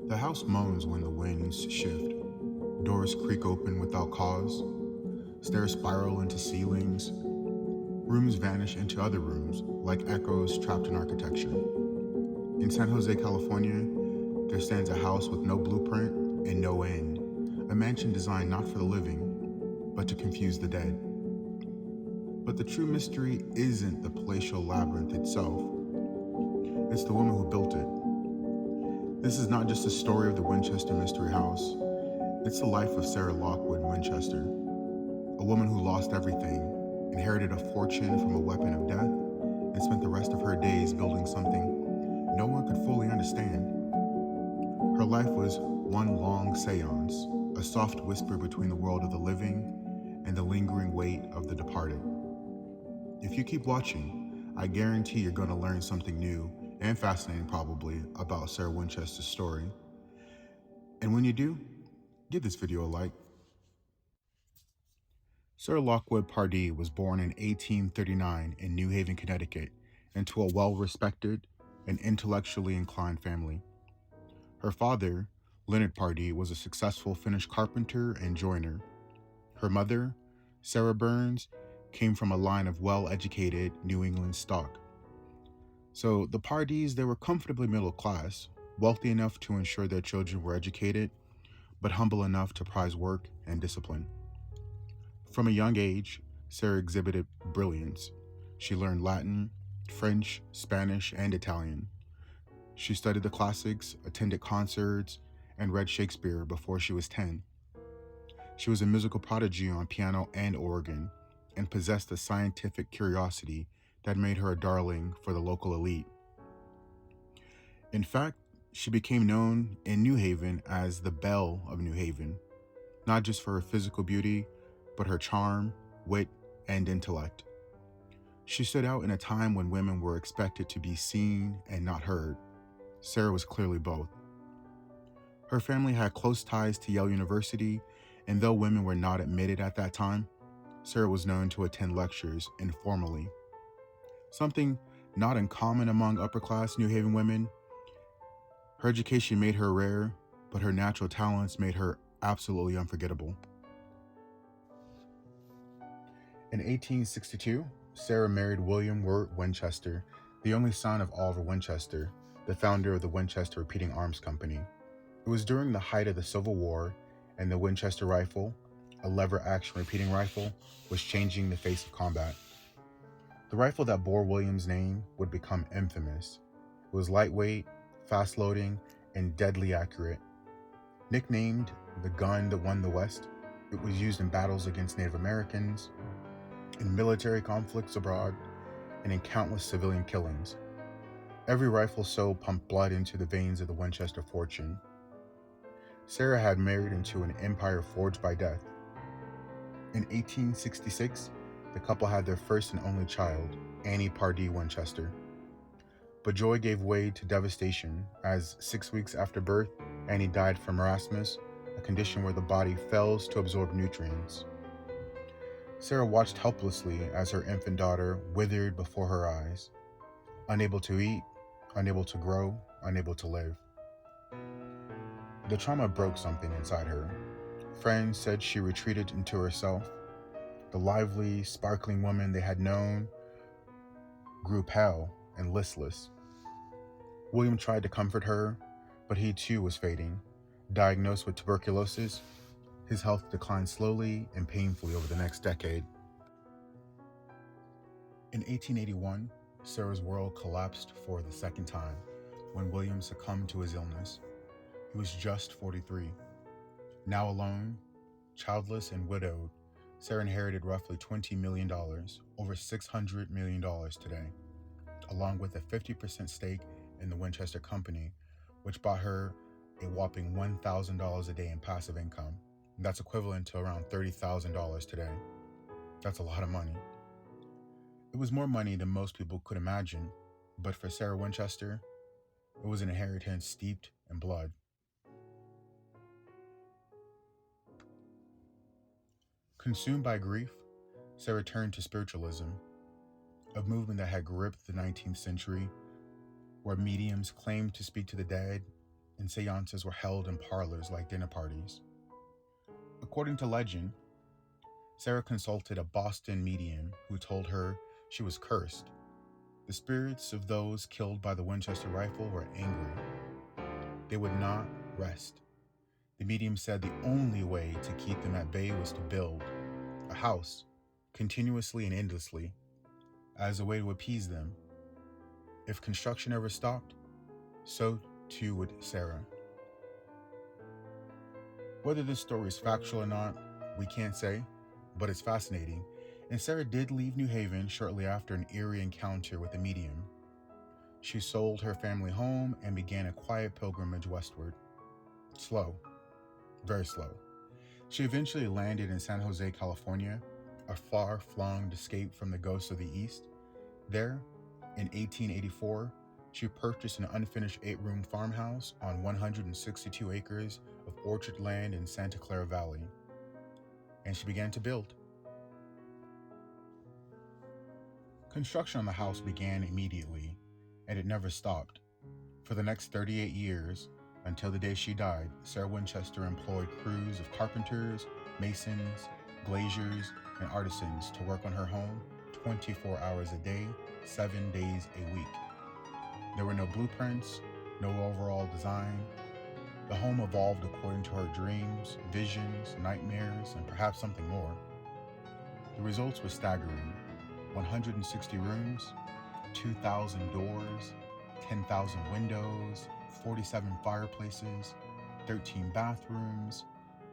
The house moans when the winds shift. Doors creak open without cause. Stairs spiral into ceilings. Rooms vanish into other rooms, like echoes trapped in architecture. In San Jose, California, there stands a house with no blueprint and no end. A mansion designed not for the living, but to confuse the dead. But the true mystery isn't the palatial labyrinth itself, it's the woman who built it. This is not just a story of the Winchester Mystery House, it's the life of Sarah Lockwood Winchester, a woman who lost everything, inherited a fortune from a weapon of death, and spent the rest of her days building something no one could fully understand. Her life was one long séance, a soft whisper between the world of the living and the lingering weight of the departed. If you keep watching, I guarantee you're going to learn something new and fascinating probably about Sarah Winchester's story. And when you do, give this video a like. Sarah Lockwood Pardee was born in 1839 in New Haven, Connecticut, into a well-respected and intellectually inclined family. Her father, Leonard Pardee, was a successful Finnish carpenter and joiner. Her mother, Sarah Burns, came from a line of well-educated New England stock. So the Pardees, they were comfortably middle class, wealthy enough to ensure their children were educated, but humble enough to prize work and discipline. From a young age, Sarah exhibited brilliance. She learned Latin, French, Spanish, and Italian. She studied the classics, attended concerts, and read Shakespeare before she was 10. She was a musical prodigy on piano and organ, and possessed a scientific curiosity that made her a darling for the local elite. In fact, she became known in New Haven as the Belle of New Haven, not just for her physical beauty, but her charm, wit, and intellect. She stood out in a time when women were expected to be seen and not heard. Sarah was clearly both. Her family had close ties to Yale University, and though women were not admitted at that time, Sarah was known to attend lectures informally. Something not uncommon among upper-class New Haven women. Her education made her rare, but her natural talents made her absolutely unforgettable. In 1862, Sarah married William Wirt Winchester, the only son of Oliver Winchester, the founder of the Winchester Repeating Arms Company. It was during the height of the Civil War, and the Winchester rifle, a lever-action repeating rifle, was changing the face of combat. The rifle that bore William's name would become infamous. It was lightweight, fast-loading, and deadly accurate. Nicknamed the gun that won the West, it was used in battles against Native Americans, in military conflicts abroad, and in countless civilian killings. Every rifle so pumped blood into the veins of the Winchester fortune. Sarah had married into an empire forged by death. In 1866, the couple had their first and only child, Annie Pardee Winchester. But joy gave way to devastation as 6 weeks after birth, Annie died from marasmus, a condition where the body fails to absorb nutrients. Sarah watched helplessly as her infant daughter withered before her eyes, unable to eat, unable to grow, unable to live. The trauma broke something inside her. Friends said she retreated into herself. The lively, sparkling woman they had known grew pale and listless. William tried to comfort her, but he too was fading. Diagnosed with tuberculosis, his health declined slowly and painfully over the next decade. In 1881, Sarah's world collapsed for the second time when William succumbed to his illness. He was just 43. Now alone, childless and widowed, Sarah inherited roughly $20 million, over $600 million today, along with a 50% stake in the Winchester Company, which bought her a whopping $1,000 a day in passive income. That's equivalent to around $30,000 today. That's a lot of money. It was more money than most people could imagine, but for Sarah Winchester, it was an inheritance steeped in blood. Consumed by grief, Sarah turned to spiritualism, a movement that had gripped the 19th century, where mediums claimed to speak to the dead, and seances were held in parlors like dinner parties. According to legend, Sarah consulted a Boston medium who told her she was cursed. The spirits of those killed by the Winchester rifle were angry. They would not rest. The medium said the only way to keep them at bay was to build a house, continuously and endlessly, as a way to appease them. If construction ever stopped, so too would Sarah. Whether this story is factual or not, we can't say, but it's fascinating, and Sarah did leave New Haven shortly after an eerie encounter with a medium. She sold her family home and began a quiet pilgrimage westward. Slow, very slow. She eventually landed in San Jose, California, a far-flung escape from the ghosts of the East. There, in 1884, she purchased an unfinished 8-room farmhouse on 162 acres of orchard land in Santa Clara Valley, and she began to build. Construction on the house began immediately, and it never stopped. For the next 38 years, until the day she died, Sarah Winchester employed crews of carpenters, masons, glaziers, and artisans to work on her home 24 hours a day, 7 days a week. There were no blueprints, no overall design. The home evolved according to her dreams, visions, nightmares, and perhaps something more. The results were staggering. 160 rooms, 2,000 doors, 10,000 windows, 47 fireplaces, 13 bathrooms,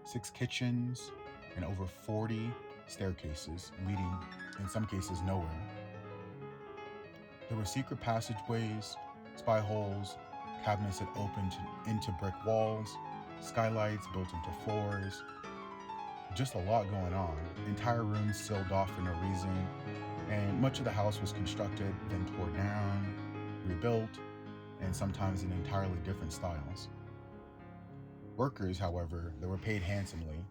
6 kitchens, and over 40 staircases leading, in some cases, nowhere. There were secret passageways, spy holes, cabinets that opened into brick walls, skylights built into floors. Just a lot going on. Entire rooms sealed off for no reason, and much of the house was constructed, then torn down, rebuilt, and sometimes in entirely different styles. Workers, however, they were paid handsomely,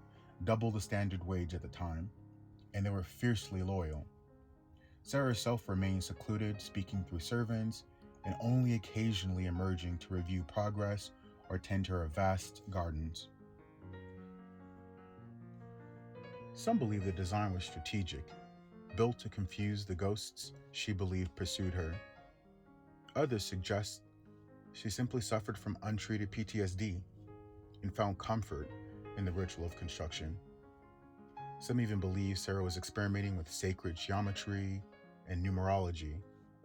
double the standard wage at the time, and they were fiercely loyal. Sarah herself remained secluded, speaking through servants, and only occasionally emerging to review progress or tend to her vast gardens. Some believe the design was strategic, built to confuse the ghosts she believed pursued her. Others suggest she simply suffered from untreated PTSD and found comfort in the ritual of construction. Some even believe Sarah was experimenting with sacred geometry and numerology,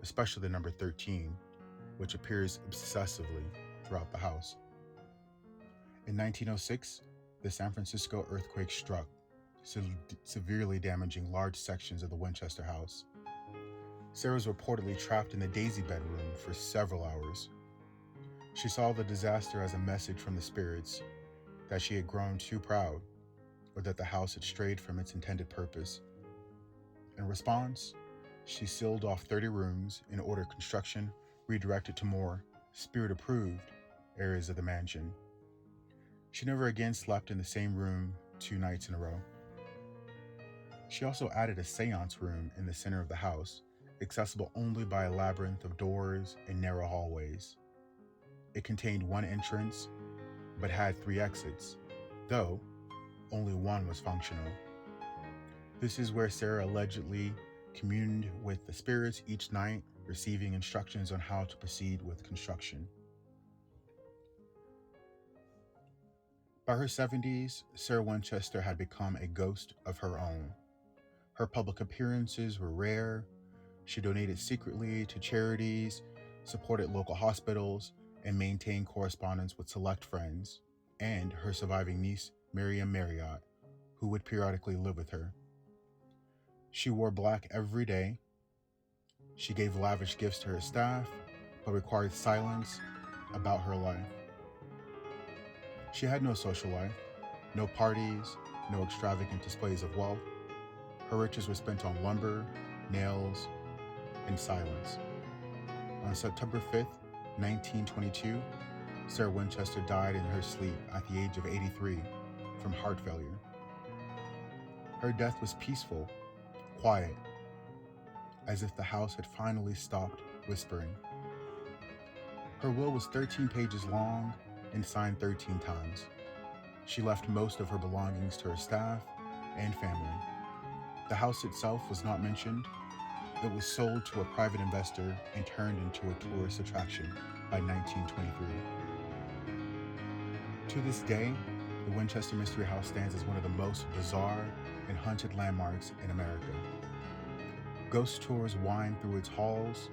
especially the number 13, which appears obsessively throughout the house. In 1906, the San Francisco earthquake struck, severely damaging large sections of the Winchester House. Sarah was reportedly trapped in the Daisy bedroom for several hours. She saw the disaster as a message from the spirits that she had grown too proud, or that the house had strayed from its intended purpose. In response, she sealed off 30 rooms and ordered construction redirected to more spirit-approved areas of the mansion. She never again slept in the same room 2 nights in a row. She also added a séance room in the center of the house, accessible only by a labyrinth of doors and narrow hallways. It contained 1 entrance, but had 3 exits, though only 1 was functional. This is where Sarah allegedly communed with the spirits each night, receiving instructions on how to proceed with construction. By her 70s, Sarah Winchester had become a ghost of her own. Her public appearances were rare. She donated secretly to charities, supported local hospitals, and maintained correspondence with select friends, and her surviving niece, Miriam Marriott, who would periodically live with her. She wore black every day. She gave lavish gifts to her staff, but required silence about her life. She had no social life, no parties, no extravagant displays of wealth. Her riches were spent on lumber, nails, and silence. On September 5th, 1922, Sarah Winchester died in her sleep at the age of 83 from heart failure. Her death was peaceful, quiet, as if the house had finally stopped whispering. Her will was 13 pages long and signed 13 times. She left most of her belongings to her staff and family. The house itself was not mentioned. It was sold to a private investor and turned into a tourist attraction by 1923. To this day, the Winchester Mystery House stands as one of the most bizarre and haunted landmarks in America. Ghost tours wind through its halls,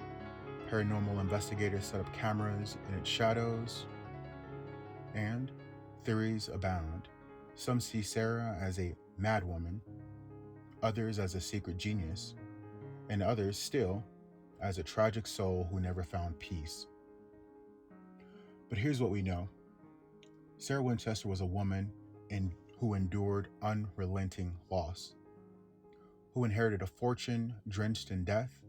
paranormal investigators set up cameras in its shadows, and theories abound. Some see Sarah as a madwoman, others as a secret genius, and others still as a tragic soul who never found peace. But here's what we know. Sarah Winchester was a woman who endured unrelenting loss, who inherited a fortune drenched in death,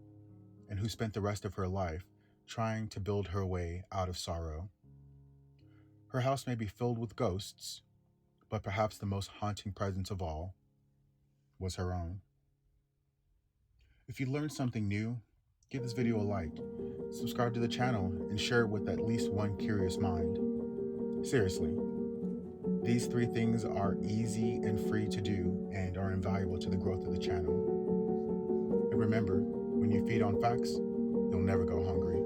and who spent the rest of her life trying to build her way out of sorrow. Her house may be filled with ghosts, but perhaps the most haunting presence of all was her own. If you learned something new, give this video a like, subscribe to the channel, and share it with at least one curious mind. Seriously, these 3 things are easy and free to do and are invaluable to the growth of the channel. And remember, when you feed on facts, you'll never go hungry.